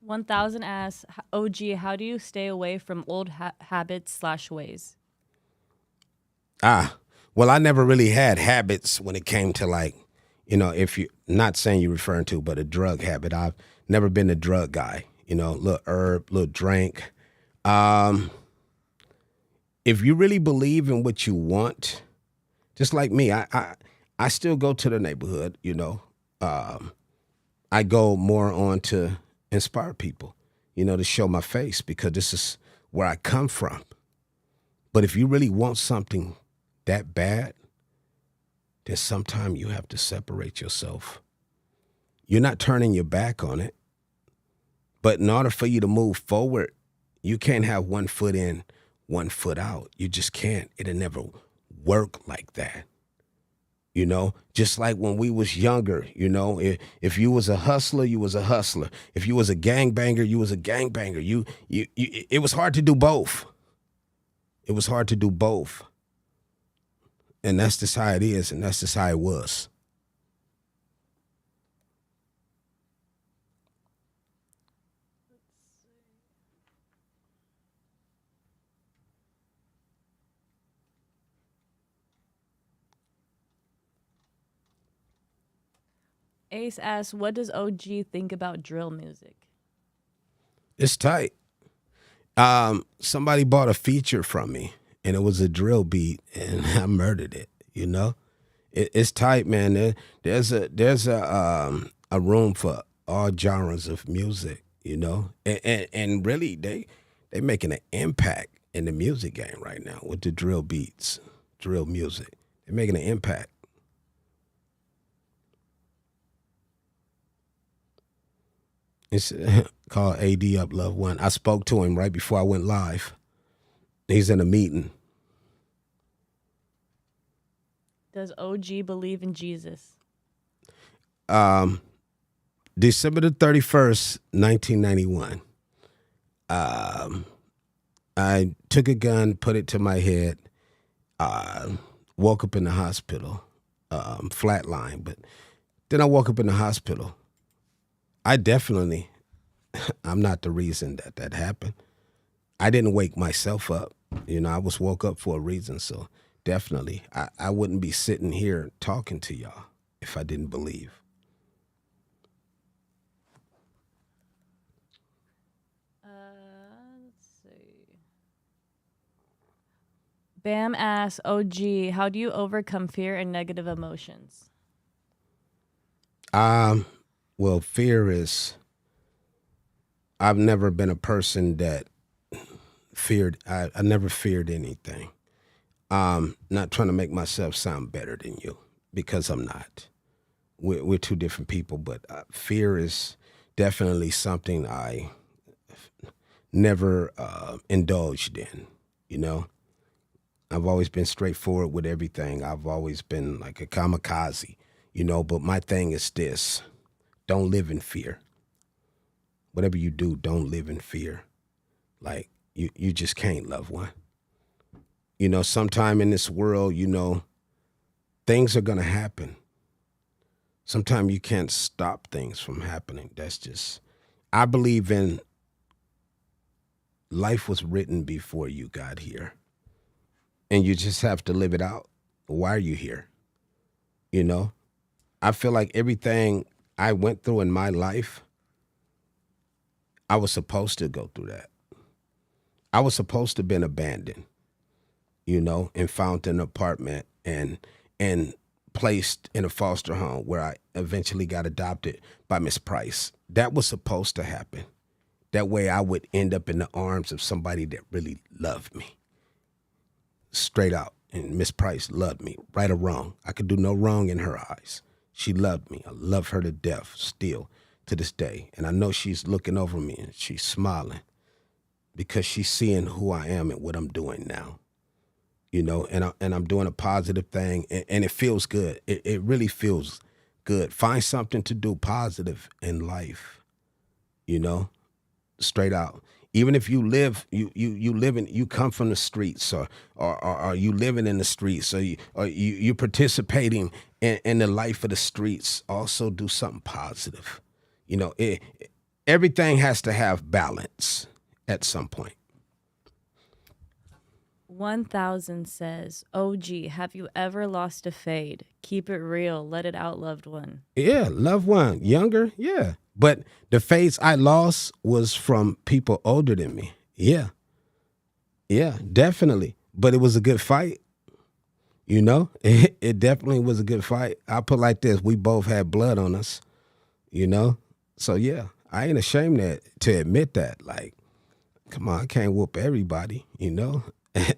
1000 asks, OG, how do you stay away from old habits/ways? Well, I never really had habits when it came to if you not saying you're referring to, but a drug habit. I've never been a drug guy, little herb, little drink. If you really believe in what you want, just like me, I still go to the neighborhood, I go more on to inspire people, to show my face, because this is where I come from. But if you really want something that bad, then sometimes you have to separate yourself. You're not turning your back on it, but in order for you to move forward, you can't have one foot in, one foot out. You just can't. It'll never work like that. Just like when we was younger, if you was a hustler, you was a hustler. If you was a gangbanger, you was a gangbanger. It was hard to do both. It was hard to do both. And that's just how it is, and that's just how it was. Ace asks, what does OG think about drill music? It's tight. Somebody bought a feature from me, and it was a drill beat, and I murdered it. You know, it's tight, man. There's a room for all genres of music. You know, and really they making an impact in the music game right now with the drill beats, drill music. They're making an impact. It's called AD Up Love One. I spoke to him right before I went live. He's in a meeting. Does OG believe in Jesus? Um, December the 31st, 1991. I took a gun, put it to my head, uh, woke up in the hospital, flatline. But then I woke up in the hospital. I definitely, I'm not the reason that that happened. I didn't wake myself up. You know, I was woke up for a reason. So definitely, I wouldn't be sitting here talking to y'all if I didn't believe. Let's see. Bam asks, OG, how do you overcome fear and negative emotions? Well, fear is, I've never been a person that feared, I never feared anything. Not trying to make myself sound better than you because I'm not. We're two different people, but fear is definitely something I never indulged in. You know, I've always been straightforward with everything. I've always been like a kamikaze, you know, but my thing is this: don't live in fear. Whatever you do, don't live in fear. Like, you just can't, love one. You know, sometime in this world, you know, things are going to happen. Sometimes you can't stop things from happening. That's just, I believe in life was written before you got here. And you just have to live it out. Why are you here? You know, I feel like everything I went through in my life, I was supposed to go through that. I was supposed to have been abandoned, you know, and found an apartment and placed in a foster home where I eventually got adopted by Miss Price. That was supposed to happen. That way I would end up in the arms of somebody that really loved me. Straight out. And Miss Price loved me, right or wrong. I could do no wrong in her eyes. She loved me. I love her to death still to this day. And I know she's looking over me and she's smiling because she's seeing who I am and what I'm doing now. You know, and I'm doing a positive thing, and it feels good. It really feels good. Find something to do positive in life, you know, straight out. Even if you live, you come from the streets, or you living in the streets, or you participating in the life of the streets. Also, do something positive. You know, everything has to have balance at some point. 1000 says, OG, have you ever lost a fade? Keep it real. Let it out, loved one. Yeah, loved one, younger, yeah. But the fades I lost was from people older than me. Yeah, yeah, definitely. But it was a good fight. You know, it definitely was a good fight. I put it like this: we both had blood on us. You know, so yeah, I ain't ashamed to admit that. Like, come on, I can't whoop everybody. You know,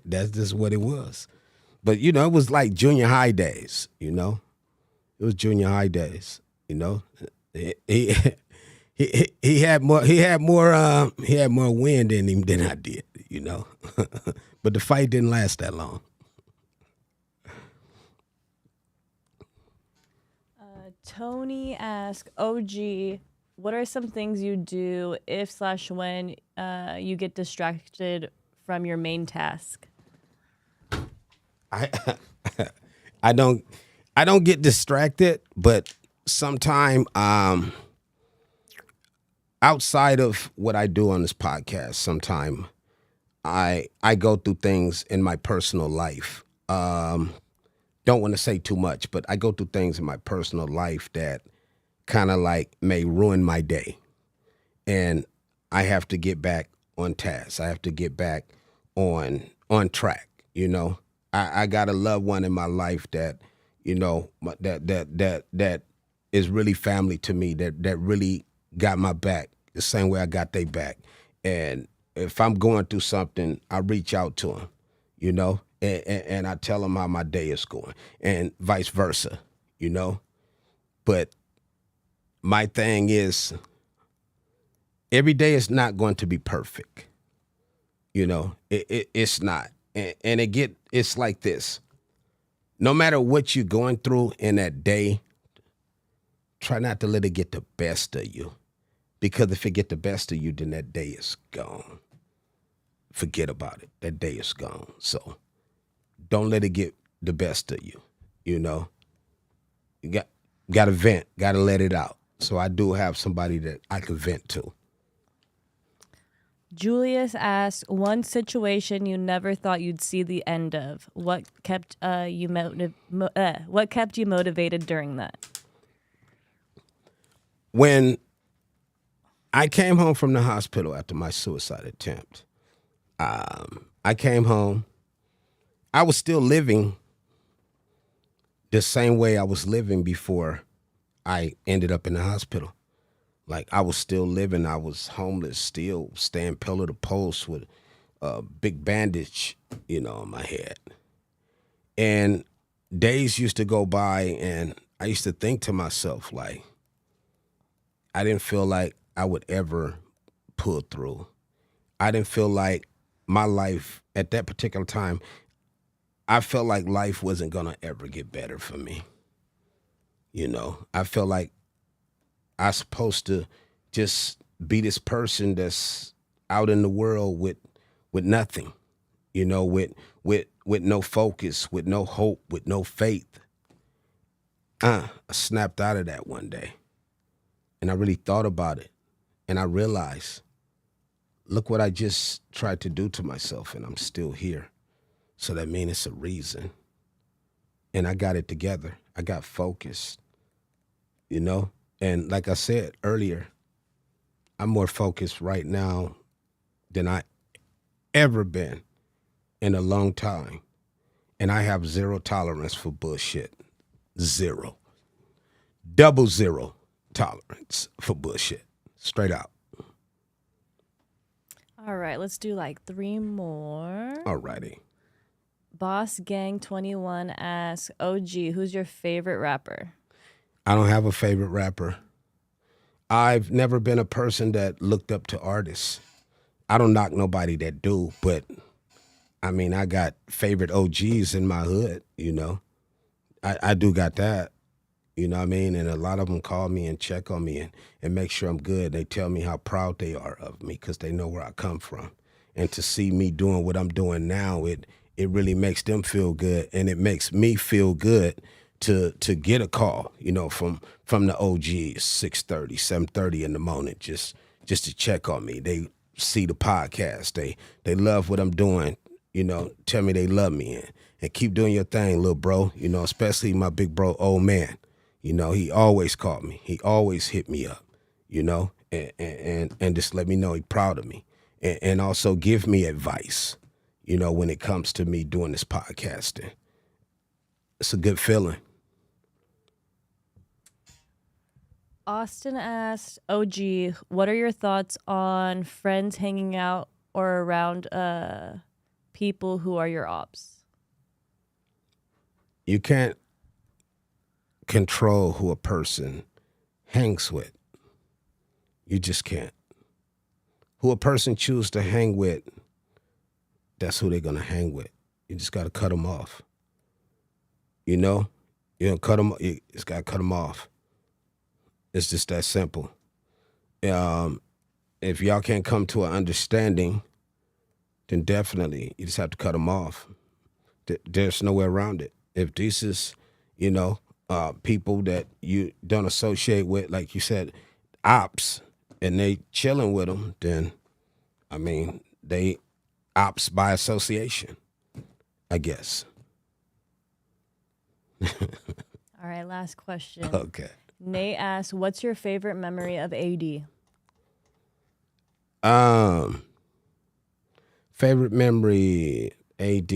that's just what it was. But you know, it was like junior high days. You know, it was junior high days. You know, he he had more wind in him than I did. You know, but the fight didn't last that long. Tony asks, OG, what are some things you do if/when you get distracted from your main task? I I don't get distracted, but sometime outside of what I do on this podcast, sometime I go through things in my personal life. Don't want to say too much, but I go through things in my personal life that kind of like may ruin my day. And I have to get back on task. I have to get back on track. I got a loved one in my life that, that is really family to me. That really got my back the same way I got their back. And if I'm going through something, I reach out to them, and I tell them how my day is going, and vice versa, But my thing is, every day is not going to be perfect. It's not. And it's like this. No matter what you're going through in that day, try not to let it get the best of you. Because if it get the best of you, then that day is gone. Forget about it. That day is gone. So don't let it get the best of you. You got to vent, got to let it out. So I do have somebody that I can vent to. Julius asks, one situation you never thought you'd see the end of. What kept you motivated during that? When I came home from the hospital after my suicide attempt, I came home. I was still living the same way I was living before I ended up in the hospital. Like, I was still living. I was homeless, still staying pillar to post with a big bandage, on my head. And days used to go by, and I used to think to myself, like, I didn't feel like I would ever pull through. I didn't feel like my life at that particular time, I felt like life wasn't going to ever get better for me. I felt like I supposed to just be this person that's out in the world with nothing, with no focus, with no hope, with no faith. I snapped out of that one day, and I really thought about it, and I realized, look what I just tried to do to myself, and I'm still here. So that means it's a reason. And I got it together. I got focused, And like I said earlier, I'm more focused right now than I ever been in a long time. And I have zero tolerance for bullshit. Zero. Double zero tolerance for bullshit. Straight out. All right, let's do like 3 more. All righty. Boss Gang 21 asks, OG, who's your favorite rapper? I don't have a favorite rapper. I've never been a person that looked up to artists. I don't knock nobody that do, but I mean, I got favorite OGs in my hood, I do got that, And a lot of them call me and check on me and make sure I'm good. They tell me how proud they are of me because they know where I come from. And to see me doing what I'm doing now, it really makes them feel good, and it makes me feel good to get a call, from the OGs, 6:30, 7:30 in the morning, just to check on me. They see the podcast. They love what I'm doing, tell me they love me and keep doing your thing, little bro, especially my big bro, old man. He always called me. He always hit me up, and just let me know he's proud of me and also give me advice, when it comes to me doing this podcasting. It's a good feeling. Austin asked, OG, what are your thoughts on friends hanging out or around people who are your ops? You can't control who a person hangs with. You just can't. Who a person chooses to hang with, that's who they're going to hang with. You just got to cut them off. You cut them, you just got to cut them off. It's just that simple. If y'all can't come to an understanding, then definitely you just have to cut them off. There's no way around it. If this is, people that you don't associate with, like you said, ops, and they chilling with them, then, they ops by association, I guess. All right, last question. Okay. Nate asks, what's your favorite memory of AD? Favorite memory, AD.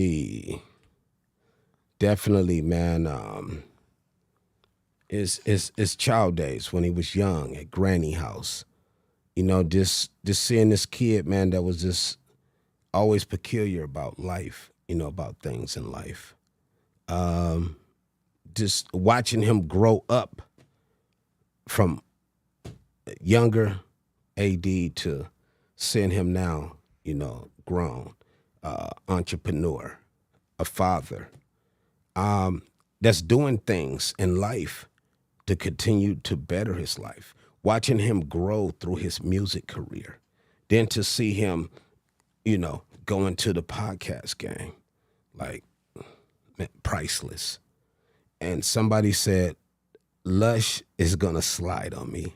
Definitely, man. Is child days when he was young at Granny House. You know, just seeing this kid, man, that was just always peculiar about life. You know, about things in life. Just watching him grow up from younger AD to seeing him now, you know, grown, entrepreneur, a father, that's doing things in life to continue to better his life. Watching him grow through his music career, then to see him, you know, go into the podcast game, like, man, priceless. And somebody said, Lush is gonna slide on me.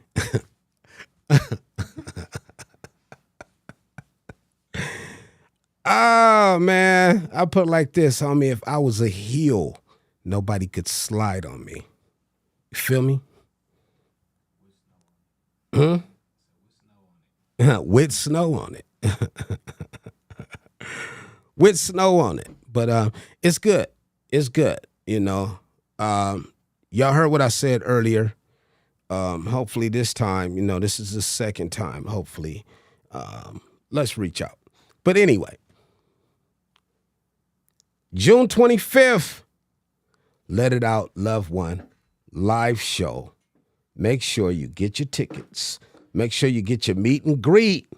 Oh man, I put it like this, homie. If I was a heel, nobody could slide on me. You feel me? With snow on it. With snow on it. But it's good. It's good. You know. Y'all heard what I said earlier. Hopefully this time, you know, this is the second time. Hopefully, let's reach out. But anyway, June 25th, Let It Out, Loved One, live show. Make sure you get your tickets. Make sure you get your meet and greet.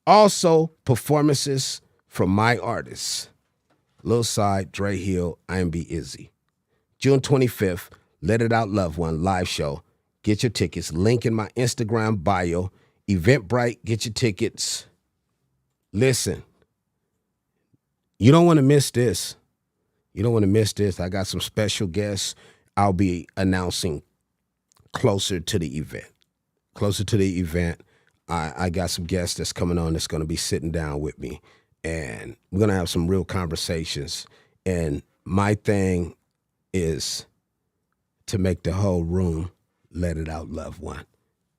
Also, performances from my artists, Lil Side, Dre Hill, IMB Izzy. June 25th, Let It Out, Loved One, live show. Get your tickets. Link in my Instagram bio. Eventbrite, get your tickets. Listen, you don't want to miss this. You don't want to miss this. I got some special guests I'll be announcing closer to the event. Closer to the event, I got some guests that's coming on that's going to be sitting down with me. And we're going to have some real conversations. And my thing is to make the whole room let it out, loved one.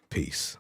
Peace.